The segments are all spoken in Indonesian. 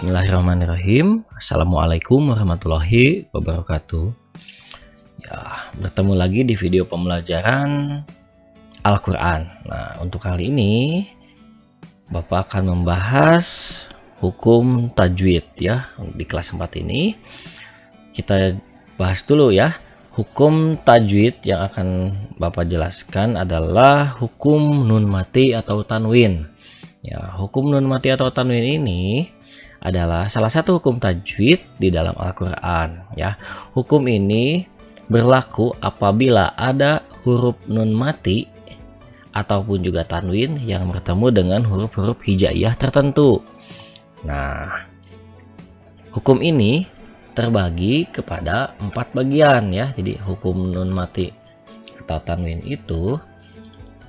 Bismillahirrahmanirrahim. Assalamualaikum warahmatullahi wabarakatuh. Ya, bertemu lagi di video pembelajaran Al-Quran. Nah, untuk kali ini Bapak akan membahas hukum tajwid ya. Di kelas 4 ini kita bahas dulu ya. Hukum tajwid yang akan Bapak jelaskan adalah hukum nun mati atau tanwin. Ya, hukum nun mati atau tanwin ini adalah salah satu hukum tajwid di dalam Al-Quran. Ya, hukum ini berlaku apabila ada huruf nun mati ataupun juga tanwin yang bertemu dengan huruf-huruf hijaiyah tertentu. Nah, hukum ini terbagi kepada 4 bagian ya. Jadi hukum nun mati atau tanwin itu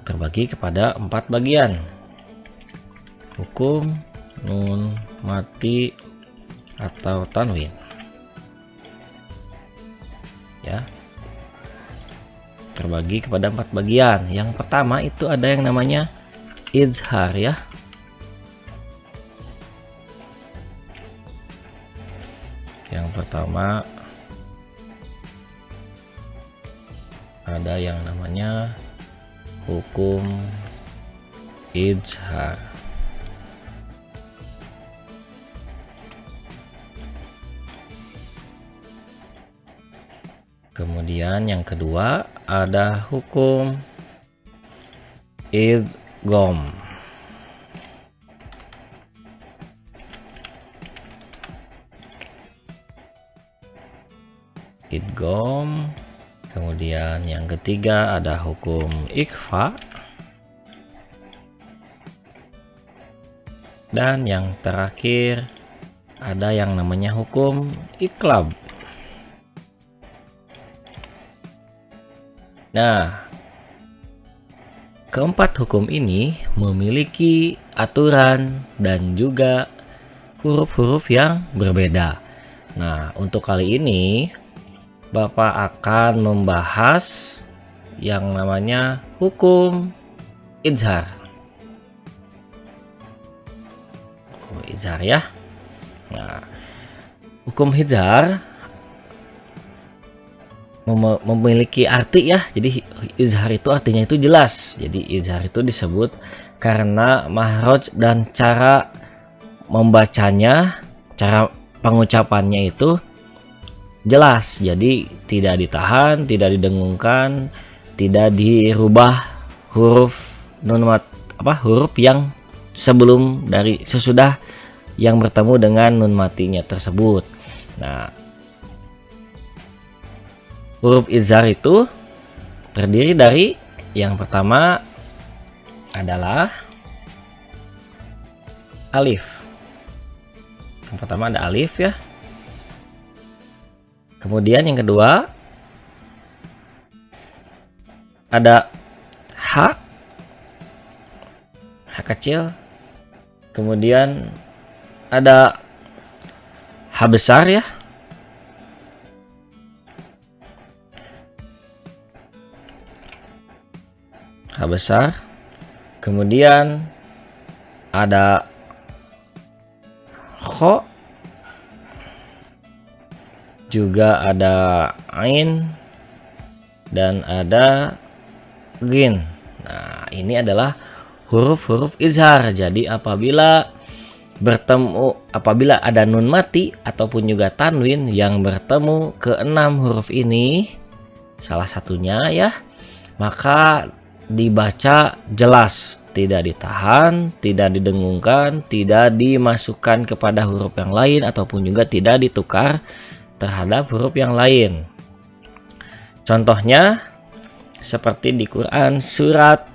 terbagi kepada 4 bagian. Hukum nun mati atau tanwin ya, terbagi kepada 4 bagian. Yang pertama itu ada yang namanya izhar ya. Yang pertama ada yang namanya hukum izhar. Kemudian yang kedua ada hukum idgham. Idgham. Kemudian yang ketiga ada hukum ikhfa. Dan yang terakhir ada yang namanya hukum iqlab. Nah, keempat hukum ini memiliki aturan dan juga huruf-huruf yang berbeda. Nah, untuk kali ini Bapak akan membahas yang namanya hukum izhar. Hukum izhar ya. Nah, hukum izhar memiliki arti ya. Jadi izhar itu artinya itu jelas. Jadi izhar itu disebut karena mahraj dan cara membacanya, cara pengucapannya itu jelas. Jadi tidak ditahan, tidak didengungkan, tidak dirubah huruf huruf yang sebelum dari sesudah yang bertemu dengan nun matinya tersebut. Nah, huruf izhar itu terdiri dari yang pertama adalah alif. Yang pertama ada alif ya. Kemudian yang kedua ada ha, ha kecil. Kemudian ada ha besar ya. Ha besar. Kemudian ada kho, juga ada ain, dan ada ghin. Nah, ini adalah huruf-huruf izhar. Jadi apabila ada nun mati ataupun juga tanwin yang bertemu ke 6 huruf ini, salah satunya ya, maka dibaca jelas, tidak ditahan, tidak didengungkan, tidak dimasukkan kepada huruf yang lain ataupun juga tidak ditukar terhadap huruf yang lain. Contohnya seperti di Quran surat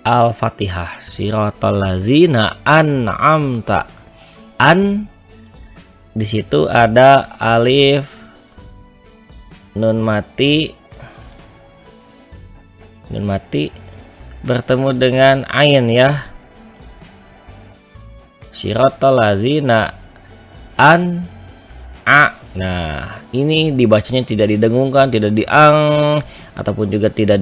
Al-Fatihah, siratal ladzina an'amta. An di situ ada alif, nun mati bertemu dengan ain ya. Siratal ladzina an a. Nah, ini dibacanya tidak didengungkan, tidak diang ataupun juga tidak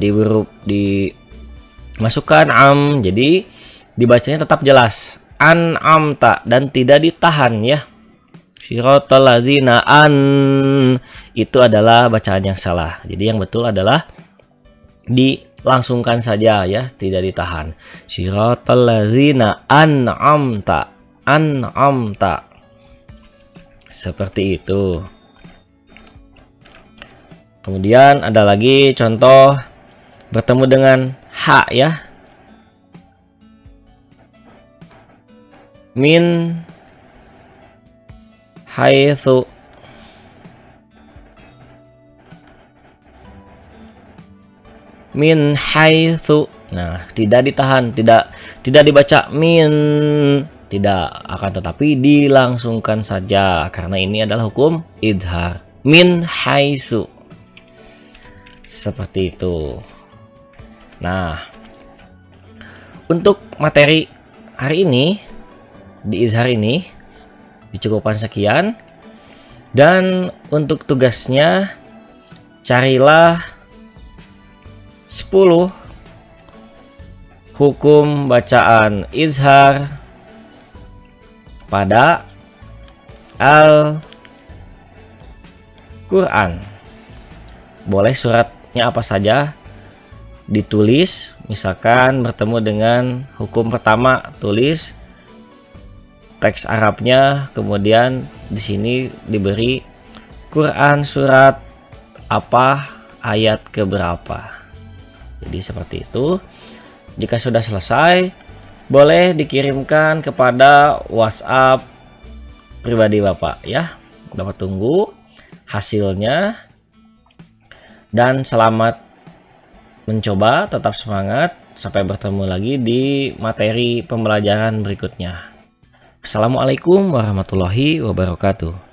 dimasukkan am. Jadi dibacanya tetap jelas an'amta dan tidak ditahan ya. Siratal ladzina itu adalah bacaan yang salah. Jadi yang betul adalah dilangsungkan saja ya, tidak ditahan. Siratal ladzina an'amta. Seperti itu. Kemudian ada lagi contoh bertemu dengan ha ya. Min haitsu. Min haitsu. Nah, tidak ditahan, tidak dibaca min, tidak, akan tetapi dilangsungkan saja karena ini adalah hukum idhar. Min haitsu. Seperti itu. Nah, untuk materi hari ini di izhar ini dicukupkan sekian, dan untuk tugasnya carilah 10 hukum bacaan izhar pada Al-Quran. Boleh suratnya apa saja ditulis, misalkan bertemu dengan hukum pertama, tulis teks Arabnya, kemudian di sini diberi Quran surat apa, ayat keberapa. Jadi seperti itu. Jika sudah selesai, boleh dikirimkan kepada WhatsApp pribadi Bapak ya. Bapak tunggu hasilnya. Dan selamat mencoba, tetap semangat. Sampai bertemu lagi di materi pembelajaran berikutnya. Assalamualaikum warahmatullahi wabarakatuh.